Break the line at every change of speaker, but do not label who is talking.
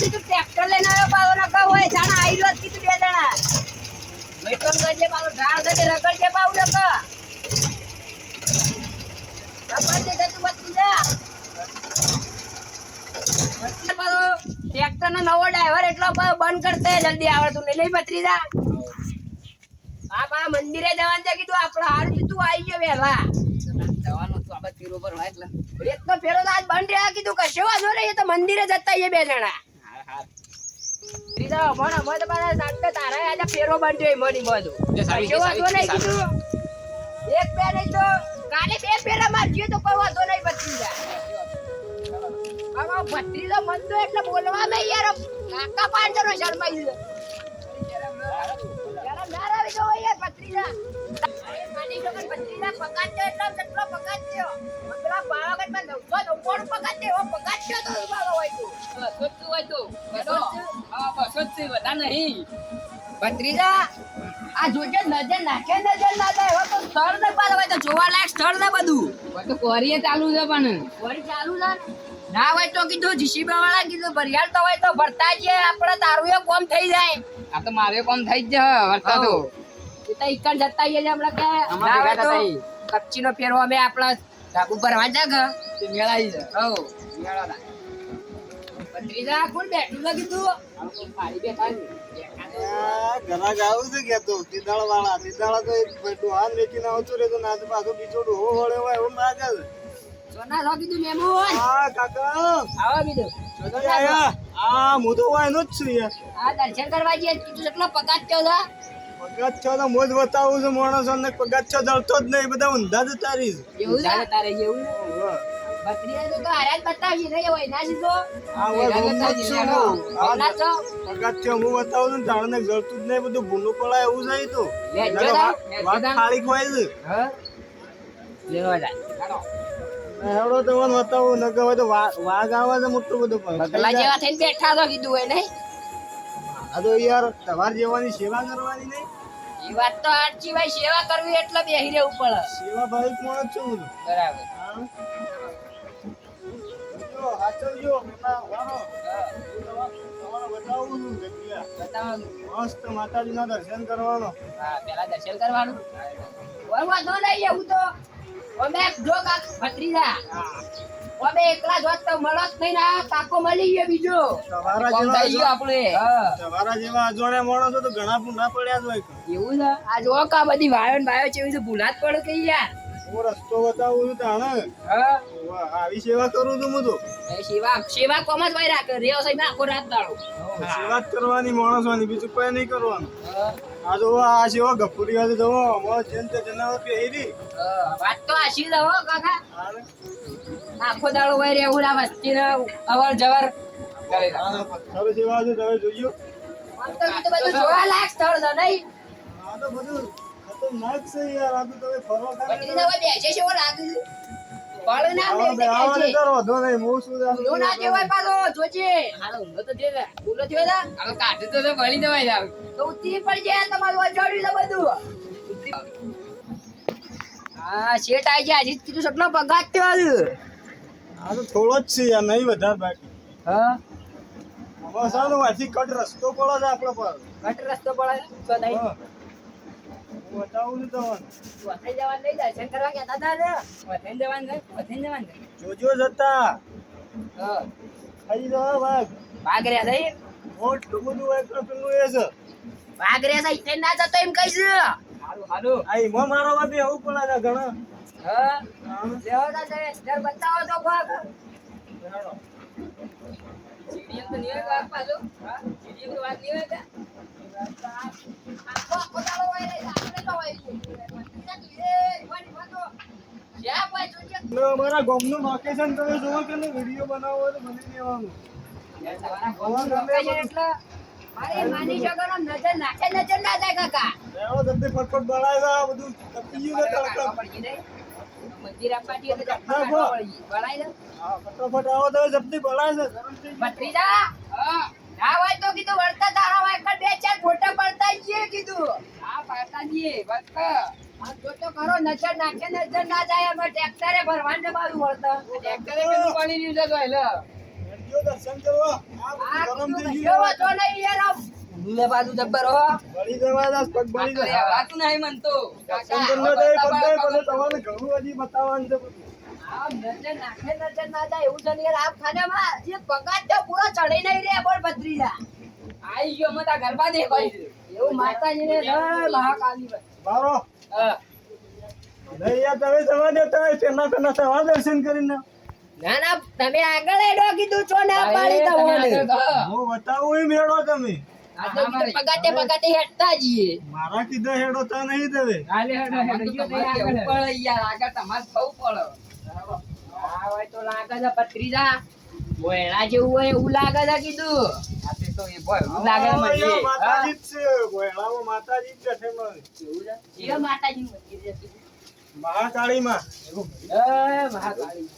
કીધું ટ્રેક્ટર લઈને આવ્યો પાવો નકા હોય જાણા આવી રહ્યો કીધું બે જણા મેટોન ગજે પાવો ઢાળ ગજે રગડ કે પાવ નકા આપણ દે તું મત જા પાવો ટ્રેક્ટર નો નવો ડ્રાઈવર એટલો બંધ કરતે જલ્દી આવડતું નહીં ભત્રીજા આ પા મંદિરે જવાનું છે કીધું આપણે હારું તું આવી ગયો વેલા જવાનું તો આપણે પીરો પર હોય એટલે એક તો ફેરો આજ બંધ રહ્યા કીધું કશો વાંધો નહીં એ તો મંદિરે જતા એ બે જણા ત્રીજા ભણ અમે તો પાછા સાંજે તારા આજે ફેરો બંધ જોઈ મળી બધું કશો વાંધો નહીં કીધું એક બે નહીં તો કાલે બે ફેરા મારજો તો કોઈ વાંધો નહીં ભત્રીજા હવે ભત્રીજો મન તો એટલે બોલવા મેં યાર કાકા પાંચરો શરમાઈ ગયો જોવાલાયક સ્થળ ને બધું કોરીએ ચાલુ છે પણ કોરી ચાલુ છે ના હોય તો કીધું જીસીબી વાળા કીધું ભરિયાળ તો હોય તો ભરતા જઈએ આપણે તારું એ કોમ થઈ જાય આ તો મારે કોમ થઈ જ વર્તા તો તો ઈકણ જતા આઈએ હમણાં કે ના હોય તો કચ્ચીનો ફેરવો અમે આપણા ધાબુ ભરવા જાગ તે મેળાઈ છે હો મેળાના પત્રીજા કોણ બેઠું છે કીધું આમ તો પાડી બેઠા ને
ઘણા ગાવું છે કે તો તીદાળ વાળા તીદાળ તો એક ડોહાન વેચીને આવતું રે તો ના તો પાછો બીજો ડોહો વળે હોય એવું માગે છે
સોના રો કીધું મેમો
હા કાકા
આવો કીધું
સોના આયા આ હું તો હોય નો જ છું યાર
આ દર્શન કરવા જઈએ કીધું એટલો પગાર થયો છે
પગાર છો તો મોજ બતાવું છું માણસોને પગાર છો જળતો જ નહીં બધા ઊંધા જ તારી
એવું છે તારે જેવું બકરીને તો હારા જ બતાવી નહીં હોય ના સીધો
આ હોય
ઓના તો
પગાર છો હું બતાવું છું તારને જળતું જ નહીં બધું ભૂલું પડાય એવું છે તો વાત ખાલી ખોય છે
હા લેવા જાય
હેડો તો મને બતાવું ન કહેવાય તો વાઘ આવે છે મોટું બધું
બગલા જેવા થઈને બેઠા તો કીધું હોય નહીં
આ તો યાર તમારી જેવાની સેવા કરવાની નહીં
એ વાત તો સાચી ભાઈ સેવા કરવી એટલે બેહી રહેવું પડે
સેવા ભાઈ કોણ છું હું
બરાબર
જો હાચવજો બેટા વાળો તમારે બતાવું છું જગ્યા
બતાવો
મસ્ત માતાજીના દર્શન કરવાનો
હા પેલા દર્શન કરવાનું કોઈ વાંધો નહીં એવું તો અમે જો કાક ભત્રીજા અમે એકલા જોત તો મળત નહીં ના કાકો મળી ગયો બીજો
તમારા
કોમ થઈ ગયો
જેવા
આપણે હા
તમારા જેવા અજોણ્યા માણસો તો ઘણા પૂંડા પડ્યા જ હોય
એવું છે આ જો કા બધી વાયો ને વાયો છે એવી તો ભૂલા જ પડે કે યાર
હું રસ્તો બતાવું છું તાણે
હા
આવી સેવા કરું છું હું તો
એ સેવા સેવા કોમ જ ભાઈ રાખ રેવ સઈ માં આખો રાત દાડો
સેવા જ કરવાની માણસોની બીજું કોઈ નહીં કરવાનું
હા
આ જો આ સેવા ગફુરી વાળી જો અમારે જેન તે જનાવર પહેરી
વાત તો આશી જ હો કાકા આખો દાડો ભાઈ રેવું ના વસ્તી ને અવર જવર કરે
પથ્થર સેવા છે તમે જોયો
આમ તો બધું જોવા લાયક સ્થળ છે નહીં
આ તો બધું ખતરનાક છે યાર આ તો તમે ફરવા
બકરી ના બેસે છે ઓ લાગે બળ ના
આવે
બેસે
કરો ધો નહીં હું શું
નો ના જેવાય પાછો જોજે હાલો ઊંઘો તો જે બોલો થયો તા હવે કાઢી તો ભણી દેવાય જાવ તો ઉતરી પડી જાય તમારું અજાડ્યું છે બધું હા શેઠ આવી જાય હજી કીધું કેટલો પગાર થયો
આ તો થોડો જ છે યાર નહીં વધારે બાકી
હા
હવે સારું વાથી કટ રસ્તો પડે છે આપણો પર
ઘટ રસ્તો પડે તો નહીં
હું બતાવું છું તમને
વથઈ જવાનું નહીં દર્શન કરવા ગયા હતા ને વથઈ જવાનું ને વથઈ જવાનું ને
જોજો જતા
હા
ખાઈ જાવ ભાગ
ભાગ રહ્યા થઈ
મોટું બધું એક પેલું એ છે
ભાગ રહ્યા થઈ તે ના જતો એમ કહીશ હારું હારું
આ એમાં મારો બાપી આવું પડે છે ઘણા
હા લેવો ના જાય દર બતાવો તો ભાગ સીડીએમ તો નહીં હોય પાછો હા સીડીએમ તો વાત નહીં હોય કા આખો આખો દાડો હોય રે આપણે તો હોય
મારા ગામનું લોકેશન તમે જોવો કે વિડીયો બનાવો હોય તો બની લેવાનું
એટલે મારે માની જગનો નજર નાખે નજર ના જાય કાકા
એવો જલ્દી ફટફટ બળાય છે બધું તપી ગયું છે તડકા
મંદિર આપવાથી એટલે જપ્પા પડી બળાઈ દે
હા ફટાફટ આવો તો જલ્દી બળાય છે ગરમ થઈ
ભત્રીજા હા ના હોય તો કીધું વળતા તારા હોય પણ બે ચાર ફોટા પડતા જઈએ કીધું હા પડતા જઈએ બસ આ જોતો કરો નજર નાખે નજર ના જાય અમે ટ્રેક્ટરે ભરવાન ને બાજુ વળતા ટ્રેક્ટરે પેલું પાણી રહ્યું છે તો એટલે
ગયો દર્શન કરવા
આ
ગરમ
કીધું
થઈ
કશો
ગયું.
વાંધો નહીં યાર આમ. ઊંધે બાજુ જબ્બર હો
બળી જવા દે, પગ બળી જાય.
રહેવાતું નહીં મન તો કાકા,
સમજણ ન થાય,
તમારે
પગ જાય, પછી તમારે ઘણું હજી બતાવવાનું છે બધું.
આમ નજર નાખે નજર ના જાય એવું છે ને યાર. આમ ખાનામાં જે પગાર તો પૂરો ચડી નહીં રે બોલ ભત્રીજા. આઈ ગયો મતા ગરબા દેખાય છે. એવું માતાજીને જય મહાકાલી બસ.
મારો
હા.
નહીં યાર, તમે જવા દેતા હોય, પેલા સવાર દર્શન કરીને
ના ના તમે આગળ એડો કીધું છો ના પાડી તમને.
હું બતાવું એ મેળો તમે.
આ તો કીધું પગાતે પગાતે હેડતા જઈએ.
મારા કીધા હેડો તો નહીં તમે.
ઉપર યાર આગળ તમારે થવું પડે. હા હોય તો લાગે છે ભત્રીજા. બોયડા જેવું હોય એવું લાગે છે કીધું. આ તે તો એ બોય એવું લાગે છે મને.
અહીંયા માતાજી જ છે, ગોયડામાં માતાજી જ છે મને.
એ માતાજીનું મંદિર છે.
મહાકાળીમાં
એ મહાકાળી.